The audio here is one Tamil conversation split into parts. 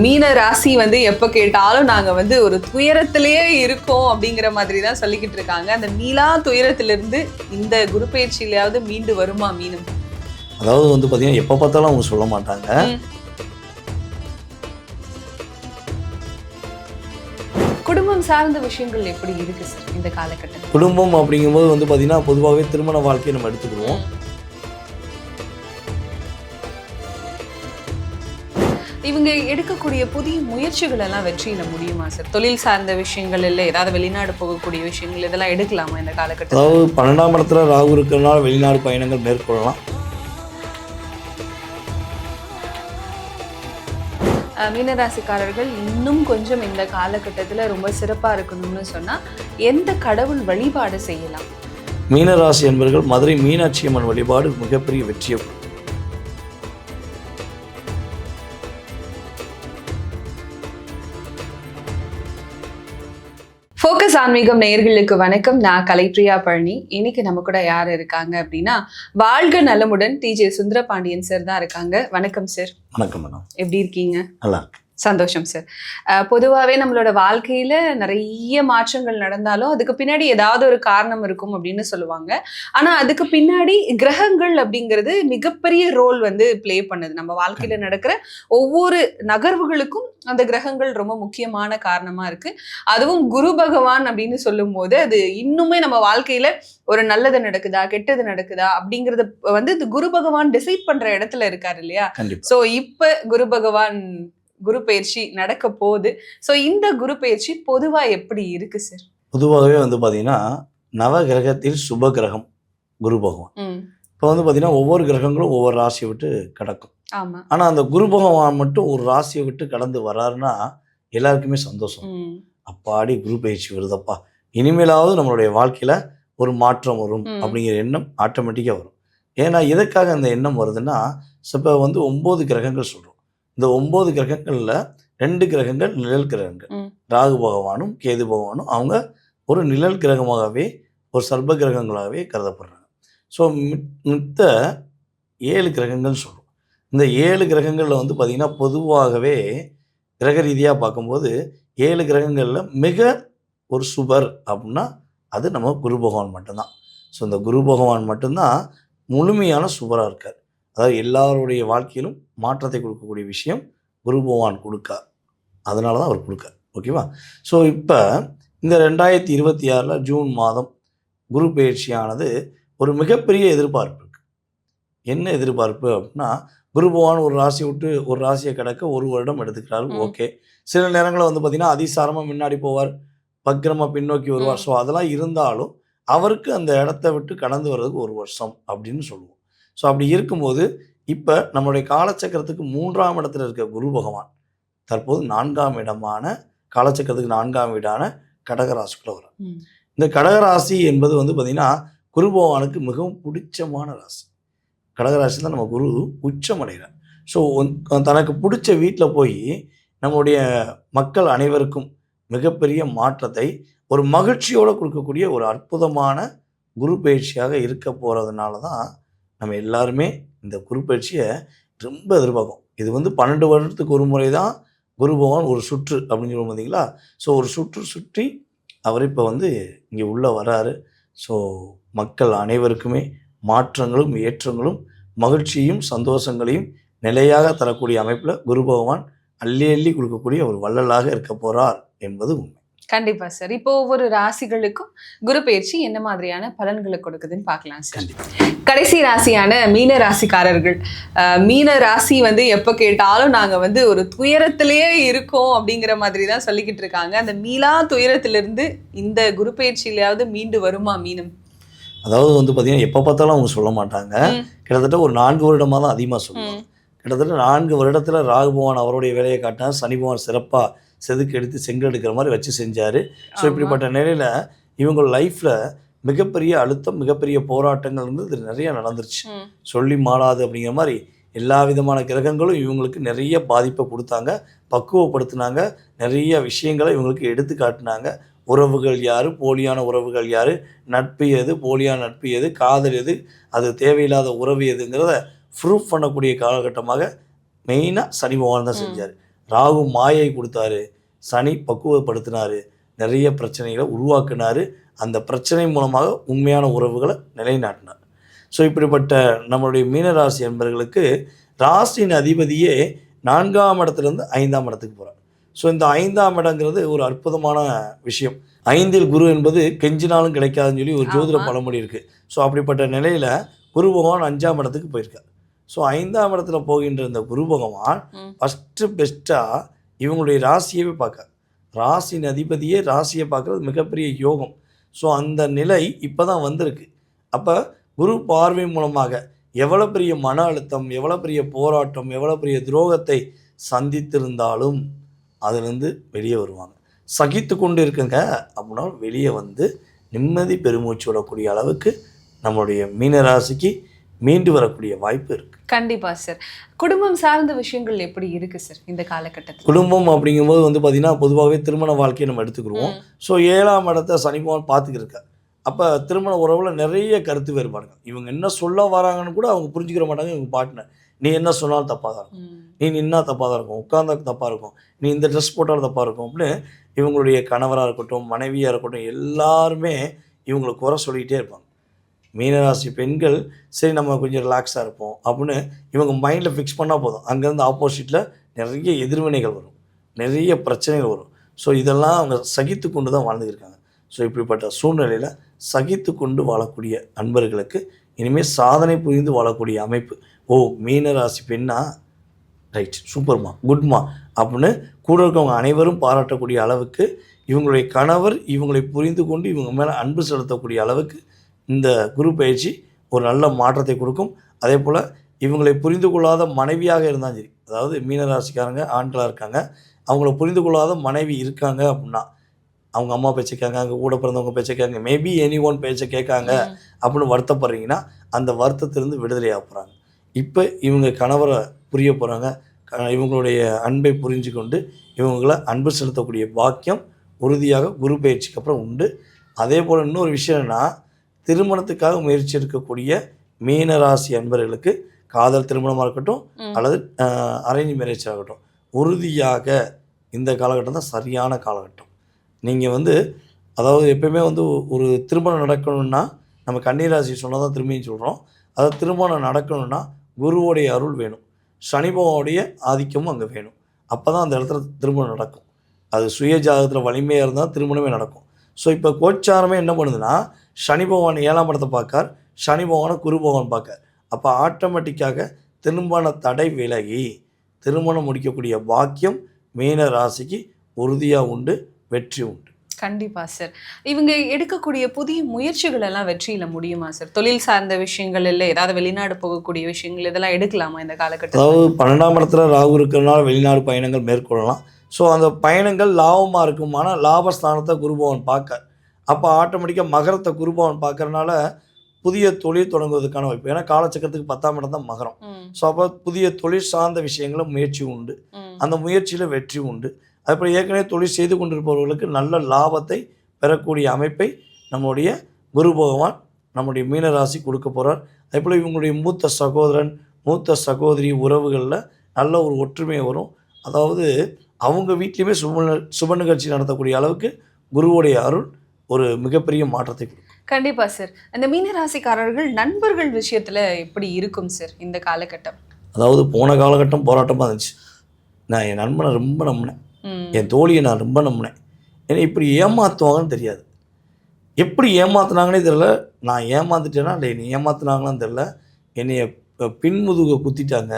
மீன ராசி எப்ப கேட்டாலும் நாங்க ஒரு துயரத்திலேயே இருக்கோம் அப்படிங்கிற மாதிரி தான் சொல்லிக்கிட்டு இருக்காங்க. அந்த மீளா துயரத்திலிருந்து இந்த குரு பயிற்சியிலாவது மீண்டு வருமா மீனம்? அதாவது பாத்தீங்கன்னா எப்ப பார்த்தாலும் அவங்க சொல்ல மாட்டாங்க. குடும்பம் சார்ந்த விஷயங்கள் எப்படி இருக்கு சார் இந்த காலகட்டத்தில்? குடும்பம் அப்படிங்கும்போது பாத்தீங்கன்னா பொதுவாகவே திருமண வாழ்க்கையை நம்ம எடுத்துக்கிடுவோம். இவங்க எடுக்கக்கூடிய புதிய முயற்சிகள் எல்லாம் வெற்றியில முடியுமா சார்? தொழில் சார்ந்த விஷயங்கள் இல்லை, ஏதாவது வெளிநாடு போகக்கூடிய விஷயங்கள் இதெல்லாம் எடுக்கலாமா இந்த காலகட்டத்தில்? அதாவது 12ஆம் இடத்துல ராகு இருக்கிறதுனால வெளிநாடு பயணங்கள் மேற்கொள்ளலாம். மீனராசிக்காரர்கள் இன்னும் கொஞ்சம் இந்த காலகட்டத்தில் ரொம்ப சிறப்பா இருக்கணும்னு சொன்னா எந்த கடவுள் வழிபாடு செய்யலாம்? மீனராசி என்பவர்கள் மதுரை மீனாட்சி அம்மன் வழிபாடு மிகப்பெரிய வெற்றியை. ஃபோக்கஸ் ஆன்மீகம் நேயர்களுக்கு வணக்கம். நான் கலைப்ரியா பழனி. இன்னைக்கு நம்ம கூட யார் இருக்காங்க அப்படின்னா, வாழ்க நலமுடன் டிஜே சுந்தரபாண்டியன் சார் தான் இருக்காங்க. வணக்கம் சார். வணக்கம் மேடம். எப்படி இருக்கீங்க? நல்லா இருக்கு. சந்தோஷம் சார். பொதுவாகவே நம்மளோட வாழ்க்கையில நிறைய மாற்றங்கள் நடந்தாலும் அதுக்கு பின்னாடி ஏதாவது ஒரு காரணம் இருக்கும் அப்படின்னு சொல்லுவாங்க. ஆனா அதுக்கு பின்னாடி கிரகங்கள் அப்படிங்கிறது மிகப்பெரிய ரோல் பிளே பண்ணுது. நம்ம வாழ்க்கையில நடக்கிற ஒவ்வொரு நகர்வுகளுக்கும் அந்த கிரகங்கள் ரொம்ப முக்கியமான காரணமா இருக்கு. அதுவும் குரு பகவான் அப்படின்னு சொல்லும் போது அது இன்னுமே நம்ம வாழ்க்கையில ஒரு நல்லது நடக்குதா கெட்டது நடக்குதா அப்படிங்கறத இந்த குரு பகவான் டிசைட் பண்ற இடத்துல இருக்காரு இல்லையா? சோ இப்ப குரு பயிற்சி நடக்க போகுது. ஸோ இந்த குரு பயிற்சி பொதுவா எப்படி இருக்கு சார்? பொதுவாகவே பாத்தீங்கன்னா நவ கிரகத்தில் சுப கிரகம் குரு பகவான். இப்போ பாத்தீங்கன்னா ஒவ்வொரு கிரகங்களும் ஒவ்வொரு ராசியை விட்டு கிடக்கும். ஆனா அந்த குரு பகவான் மட்டும் ஒரு ராசியை விட்டு கடந்து வர்றாருன்னா எல்லாருக்குமே சந்தோஷம். அப்பாடி குரு பயிற்சி வருதப்பா, இனிமேலாவது நம்மளுடைய வாழ்க்கையில ஒரு மாற்றம் வரும் அப்படிங்கிற எண்ணம் ஆட்டோமேட்டிக்கா வரும். ஏன்னா எதுக்காக அந்த எண்ணம் வருதுன்னா, இப்போ 9 கிரகங்கள் சொல்றோம். இந்த 9 கிரகங்கள்ல 2 கிரகங்கள் நிழல் கிரகங்கள். ராகு பகவானும் கேது பகவானும் அவங்க ஒரு நிழல் கிரகமாகவே ஒரு சர்ப கிரகங்களாகவே கருதப்படுறாங்க. ஸோ மித்த 7 கிரகங்கள் சொல்கிறோம். இந்த 7 கிரகங்களில் பார்த்திங்கன்னா பொதுவாகவே கிரக ரீதியாக பார்க்கும்போது 7 கிரகங்களில் மிக ஒரு சுபர் அப்படின்னா அது நம்ம குரு பகவான் மட்டும்தான். ஸோ இந்த குரு பகவான் மட்டும்தான் முழுமையான சுபராக இருக்கார். அதாவது எல்லாருடைய வாழ்க்கையிலும் மாற்றத்தை கொடுக்கக்கூடிய விஷயம் குரு பகவான் கொடுக்கார். அதனால தான் அவர் கொடுக்கார். ஓகேவா? ஸோ இப்போ இந்த 2026 ஜூன் மாதம் குரு பயிற்சியானது ஒரு மிகப்பெரிய எதிர்பார்ப்பு இருக்குது. என்ன எதிர்பார்ப்பு அப்படின்னா, குரு பகவான் ஒரு ராசியை விட்டு ஒரு ராசியை கடக்க 1 வருடம் எடுத்துக்கிறாரு. ஓகே. சில நேரங்களில் பார்த்திங்கன்னா அதிசாரமாக முன்னாடி போவார், பக்கிரமாக பின்னோக்கி வருவார். ஸோ அதெல்லாம் இருந்தாலும் அவருக்கு அந்த இடத்த விட்டு கடந்து வர்றதுக்கு 1 வருஷம் அப்படின்னு சொல்லுவோம். ஸோ அப்படி இருக்கும்போது இப்போ நம்மளுடைய காலச்சக்கரத்துக்கு 3ஆம் இடத்துல இருக்க குரு பகவான் தற்போது 4ஆம் இடமான காலச்சக்கரத்துக்கு 4ஆம் வீடான கடகராசிக்குள்ள வரும். இந்த கடகராசி என்பது பார்த்திங்கன்னா குரு பகவானுக்கு மிகவும் பிடிச்சமான ராசி. கடகராசி தான் நம்ம குரு உச்சம் அடைகிறார். ஸோ தனக்கு பிடிச்ச வீட்டில் போய் நம்முடைய மக்கள் அனைவருக்கும் மிகப்பெரிய மாற்றத்தை ஒரு மகிழ்ச்சியோடு கொடுக்கக்கூடிய ஒரு அற்புதமான குரு பயிற்சியாக இருக்க போகிறதுனால தான் நம்ம எல்லாருமே இந்த குரு பயிற்சியை ரொம்ப எதிர்பார்க்கும். இது 12 வருடத்துக்கு ஒரு முறை தான் குரு பகவான் ஒரு சுற்று அப்படின்னு சொல்லுவோம் பார்த்தீங்களா? ஸோ ஒரு சுற்று சுற்றி அவர் இப்போ இங்கே உள்ளே வராரு. ஸோ மக்கள் அனைவருக்குமே மாற்றங்களும் ஏற்றங்களும் மகிழ்ச்சியும் சந்தோஷங்களையும் நிலையாக தரக்கூடிய அமைப்பில் குரு பகவான் அள்ளி அள்ளி கொடுக்கக்கூடிய ஒரு வள்ளலாக இருக்க போகிறார் என்பது உண்மை. கண்டிப்பா சார். இப்போ ஒவ்வொரு ராசிகளுக்கும் குரு பயிற்சி என்ன மாதிரியான பலன்களை கொடுக்குதுன்னு பார்க்கலாம் சார். கடைசி ராசியான மீன ராசிக்காரர்கள், மீன ராசி எப்ப கேட்டாலும் நாங்க ஒரு துயரத்திலேயே இருக்கோம் அப்படிங்கிற மாதிரி தான் சொல்லிக்கிட்டு இருக்காங்க. அந்த மீளா துயரத்திலிருந்து இந்த குரு பயிற்சியிலாவது மீண்டு வருமா மீனம்? அதாவது பார்த்தீங்கன்னா எப்போ பார்த்தாலும் அவங்க சொல்ல மாட்டாங்க. கிட்டத்தட்ட ஒரு 4 வருடமாக தான் அதிகமாக சொல்லுவாங்க. கிட்டத்தட்ட 4 வருடத்தில் ராகு பகவான் அவருடைய வேலையை காட்டினார். சனி பகவான் சிறப்பாக செதுக்கு எடுத்து செங்கல் எடுக்கிற மாதிரி வச்சு செஞ்சார். ஸோ இப்படிப்பட்ட நிலையில் இவங்க லைஃப்பில் மிகப்பெரிய அழுத்தம், மிகப்பெரிய போராட்டங்கள் இது நிறையா நடந்துருச்சு. சொல்லி மாளாது அப்படிங்கிற மாதிரி எல்லா விதமான கிரகங்களும் இவங்களுக்கு நிறைய பாதிப்பை கொடுத்தாங்க, பக்குவப்படுத்தினாங்க, நிறைய விஷயங்களை இவங்களுக்கு எடுத்து காட்டினாங்க. உறவுகள் யார், போலியான உறவுகள் யார், நட்பு எது, போலியான நட்பு எது, காதல் எது, அது தேவையில்லாத உறவு எதுங்கிறத ப்ரூஃப் பண்ணக்கூடிய காலகட்டமாக மெயினாக சனி பகவான் தான் செஞ்சார். ராகு மாயை கொடுத்தாரு, சனி பக்குவப்படுத்தினார், நிறைய பிரச்சனைகளை உருவாக்குனார். அந்த பிரச்சனை மூலமாக உண்மையான உறவுகளை நிலைநாட்டினார். ஸோ இப்படிப்பட்ட நம்மளுடைய மீனராசி என்பவர்களுக்கு ராசியின் அதிபதியே 4ஆம் இடத்துலேருந்து 5ஆம் இடத்துக்கு போகிறார். ஸோ இந்த 5ஆம் இடங்கிறது ஒரு அற்புதமான விஷயம். 5இல் குரு என்பது கெஞ்சினாலும் கிடைக்காதுன்னு சொல்லி ஒரு ஜோதிட பழமொழி இருக்குது. ஸோ அப்படிப்பட்ட நிலையில் குரு பகவான் 5ஆம் இடத்துக்கு போயிருக்கார். ஸோ 5ஆம் இடத்துல போகின்ற இந்த குரு பகவான் ஃபஸ்ட்டு பெஸ்ட்டாக இவங்களுடைய ராசியவே பார்க்க, ராசியின் அதிபதியே ராசியை பார்க்குறது மிகப்பெரிய யோகம். ஸோ அந்த நிலை இப்போ தான் வந்திருக்கு. அப்போ குரு பார்வை மூலமாக எவ்வளோ பெரிய மன அழுத்தம், எவ்வளோ பெரிய போராட்டம், எவ்வளோ பெரிய துரோகத்தை சந்தித்திருந்தாலும் அதிலிருந்து வெளியே வருவாங்க. சகித்து கொண்டு இருக்குங்க அப்படின்னா வெளியே வந்து நிம்மதி பெருமூச்சு விடக்கூடிய அளவுக்கு நம்மளுடைய மீனராசிக்கு மீண்டு வரக்கூடிய வாய்ப்பு இருக்குது. கண்டிப்பா சார். குடும்பம் சார்ந்த விஷயங்கள் எப்படி இருக்கு சார் இந்த காலகட்டத்தில்? குடும்பம் அப்படிங்கும்போது வந்து பார்த்தீங்கன்னா பொதுவாகவே திருமண வாழ்க்கையை நம்ம எடுத்துக்கிடுவோம். ஸோ 7ஆம் இடத்தை சனி பகவான் பார்த்துக்கிருக்க. அப்போ திருமண உறவில் நிறைய கருத்து வேறுபாடுங்க. இவங்க என்ன சொல்ல வராங்கன்னு கூட அவங்க புரிஞ்சுக்கிற மாட்டாங்க. இவங்க பார்ட்னர் நீ என்ன சொன்னாலும் தப்பாக தான் இருக்கும், நீ நின்னா தப்பாக தான் இருக்கும், உட்காந்தா தப்பாக இருக்கும், நீ இந்த ட்ரெஸ் போட்டாலும் தப்பாக இருக்கும் அப்படின்னு இவங்களுடைய கணவராக இருக்கட்டும், மனைவியாக இருக்கட்டும், எல்லாருமே இவங்களை குறை சொல்லிக்கிட்டே இருப்பாங்க. மீனராசி பெண்கள் சரி நம்ம கொஞ்சம் ரிலாக்ஸாக இருப்போம் அப்படின்னு இவங்க மைண்டில் ஃபிக்ஸ் பண்ணால் போதும், அங்கேருந்து ஆப்போசிட்டில் நிறைய எதிர்வினைகள் வரும், நிறைய பிரச்சனைகள் வரும். ஸோ இதெல்லாம் அவங்க சகித்து கொண்டு தான் வாழ்ந்துருக்காங்க. ஸோ இப்படிப்பட்ட சூழ்நிலையில் சகித்து கொண்டு வாழக்கூடிய அன்பர்களுக்கு இனிமேல் சாதனை புரிந்து வாழக்கூடிய அமைப்பு. ஓ மீனராசி பெண்ணா, ரைட், சூப்பர்மா, குட்மா அப்படின்னு கூட இருக்கவங்க அனைவரும் பாராட்டக்கூடிய அளவுக்கு இவங்களுடைய கணவர் இவங்களை புரிந்து கொண்டு இவங்க மேலே அன்பு செலுத்தக்கூடிய அளவுக்கு இந்த குரு பயிற்சி ஒரு நல்ல மாற்றத்தை கொடுக்கும். அதே போல் இவங்களை புரிந்து கொள்ளாத மனைவியாக இருந்தாலும் சரி, அதாவது மீனராசிக்காரங்க ஆண்களாக இருக்காங்க, அவங்கள புரிந்து கொள்ளாத மனைவி இருக்காங்க அப்படின்னா அவங்க அம்மா பேச்சை கேட்காங்க, அவங்க கூட பிறந்தவங்க பேச்சை கேட்காங்க, மேபி எனி ஒன் பேச்சை கேட்காங்க அப்படின்னு வருத்தப்படுறீங்கன்னா அந்த வருத்தத்திலிருந்து விடுதலையாக போகிறாங்க. இப்போ இவங்க கணவரை புரிய போகிறாங்க. இவங்களுடைய அன்பை புரிஞ்சு கொண்டு இவங்களை அன்பு செலுத்தக்கூடிய பாக்கியம் உறுதியாக குரு பயிற்சிக்கு அப்புறம் உண்டு. அதே போல் இன்னொரு விஷயம்னா திருமணத்துக்காக முயற்சி இருக்கக்கூடிய மீனராசி அன்பர்களுக்கு காதல் திருமணமாக இருக்கட்டும் அல்லது அரேஞ்ச் மேரேஜ் ஆகட்டும், உறுதியாக இந்த காலகட்டம் தான் சரியான காலகட்டம். நீங்கள் வந்து அதாவது எப்பயுமே வந்து ஒரு திருமணம் நடக்கணும்னா நம்ம கன்னிராசி சொன்னால் தான் திரும்பியும் சொல்கிறோம். அதாவது திருமணம் நடக்கணும்னா குருவோடைய அருள் வேணும், சனி பகவானுடைய ஆதிக்கமும் அங்கே வேணும். அப்போ தான் அந்த இடத்துல திருமணம் நடக்கும். அது சுய ஜாதகத்தில் வலிமையாக இருந்தால் திருமணமே நடக்கும். ஸோ இப்போ கோச்சாரமே என்ன பண்ணுதுன்னா சனி பகவான் 7ஆம் இடத்தை பார்க்கார், சனி பகவானை குரு பகவான் பார்க்கார். அப்போ ஆட்டோமேட்டிக்காக திருமண தடை விலகி திருமணம் முடிக்கக்கூடிய பாக்கியம் மீன ராசிக்கு உறுதியாக உண்டு, வெற்றி உண்டு. கண்டிப்பா சார். இவங்க எடுக்கக்கூடிய புதிய முயற்சிகள் எல்லாம் வெற்றியில முடியுமா சார்? தொழில் சார்ந்த விஷயங்கள் இல்லை, ஏதாவது வெளிநாடு போகக்கூடிய விஷயங்கள் இதெல்லாம் எடுக்கலாமா இந்த காலகட்டத்தில்? அதாவது 12ஆம் இடத்துல ராகு இருக்கிறதுனால வெளிநாடு பயணங்கள் மேற்கொள்ளலாம். ஸோ அந்த பயணங்கள் லாபமாக இருக்கும். ஆனால் லாபஸ்தானத்தை குருபவன் பார்க்க, அப்போ ஆட்டோமேட்டிக்காக மகரத்தை குருபவன் பார்க்கறதுனால புதிய தொழில் தொடங்குவதற்கான வாய்ப்பு. ஏன்னா காலச்சக்கரத்துக்கு 10ஆம் இடம் தான் மகரம். ஸோ அப்போ புதிய தொழில் சார்ந்த விஷயங்களும் முயற்சி உண்டு, அந்த முயற்சியில் வெற்றி உண்டு. அதுபோல் ஏற்கனவே தொழில் செய்து கொண்டிருப்பவர்களுக்கு நல்ல லாபத்தை பெறக்கூடிய அமைப்பை நம்முடைய குரு பகவான் நம்முடைய மீனராசி கொடுக்க போகிறார். அதேபோல் இவங்களுடைய மூத்த சகோதரன் மூத்த சகோதரி உறவுகளில் நல்ல ஒரு ஒற்றுமை வரும். அதாவது அவங்க வீட்லேயுமே சுப நிகழ்ச்சி நடத்தக்கூடிய அளவுக்கு குருவுடைய அருள் ஒரு மிகப்பெரிய மாற்றத்தை கொடுக்கும். கண்டிப்பாக சார். அந்த மீனராசிக்காரர்கள் நண்பர்கள் விஷயத்தில் எப்படி இருக்கும் சார் இந்த காலகட்டம்? அதாவது போன காலகட்டம் போராட்டமாக இருந்துச்சு. நான் என் நண்பனை ரொம்ப நம்பினேன், என் தோழியை நான் ரொம்ப நம்பினேன். ஏன்னா இப்படி ஏமாற்றுவாங்கன்னு தெரியாது, எப்படி ஏமாத்துனாங்கன்னே தெரியல. நான் ஏமாந்துட்டேன்னா இல்லை என்னை ஏமாத்துனாங்களான்னு தெரில, என்னைய பின்முதுக குத்திட்டாங்க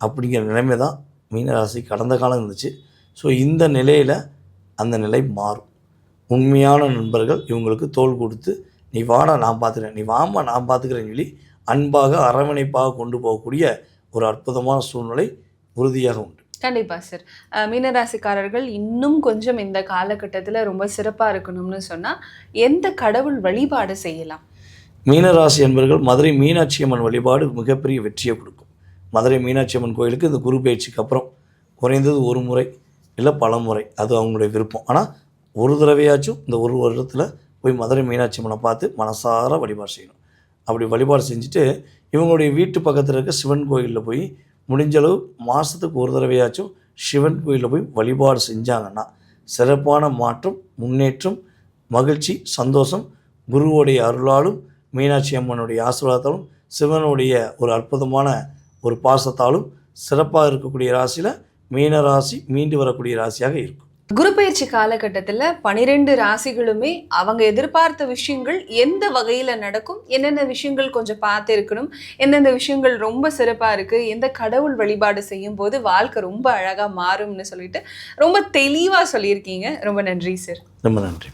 அப்படிங்கிற நிலைமை தான் மீனராசி கடந்த காலம் இருந்துச்சு. ஸோ இந்த நிலையில் அந்த நிலை மாறும். உண்மையான நண்பர்கள் இவங்களுக்கு தோள் கொடுத்து நீ வாடா நான் பார்த்துக்கிறேன், நீ வாமா நான் பார்த்துக்கிறேன்னு சொல்லி அன்பாக அரவணைப்பாக கொண்டு போகக்கூடிய ஒரு அற்புதமான சூழ்நிலை உறுதியாக உண்டு. கண்டிப்பாக சார். மீனராசிக்காரர்கள் இன்னும் கொஞ்சம் இந்த காலகட்டத்தில் ரொம்ப சிறப்பாக இருக்கணும்னு சொன்னால் எந்த கடவுள் வழிபாடு செய்யலாம்? மீனராசி என்பவர்கள் மதுரை மீனாட்சி அம்மன் வழிபாடு மிகப்பெரிய வெற்றியை கொடுக்கும். மதுரை மீனாட்சி அம்மன் கோயிலுக்கு இந்த குரு பயிற்சிக்கு அப்புறம் குறைந்தது ஒரு முறை இல்லை பல முறை, அது அவங்களுடைய விருப்பம். ஆனால் ஒரு தடவையாச்சும் இந்த ஒரு வருடத்தில் போய் மதுரை மீனாட்சி அம்மனை பார்த்து மனசார வழிபாடு செய்யணும். அப்படி வழிபாடு செஞ்சுட்டு இவங்களுடைய வீட்டு பக்கத்தில் இருக்க சிவன் கோயிலில் போய் முடிஞ்சளவு மாதத்துக்கு ஒரு தடவையாச்சும் சிவன் கோயிலில் போய் வழிபாடு செஞ்சாங்கன்னா சிறப்பான மாற்றம், முன்னேற்றம், மகிழ்ச்சி, சந்தோஷம் குருவோடைய அருளாலும் மீனாட்சி அம்மனுடைய ஆசீர்வாதத்தாலும் சிவனுடைய ஒரு அற்புதமான ஒரு பாசத்தாலும் சிறப்பாக இருக்கக்கூடிய ராசியில் மீன ராசி மீண்டு வரக்கூடிய ராசியாக இருக்கும். குரு பயிற்சி காலகட்டத்தில் 12 ராசிகளுமே அவங்க எதிர்பார்த்த விஷயங்கள் எந்த வகையில் நடக்கும், என்னென்ன விஷயங்கள் கொஞ்சம் பார்த்து இருக்கணும், எந்தெந்த விஷயங்கள் ரொம்ப சிறப்பாக இருக்குது, எந்த கடவுள் வழிபாடு செய்யும் போது வாழ்க்கை ரொம்ப அழகாக மாறும்னு சொல்லிட்டு ரொம்ப தெளிவாக சொல்லியிருக்கீங்க. ரொம்ப நன்றி சார். ரொம்ப நன்றி.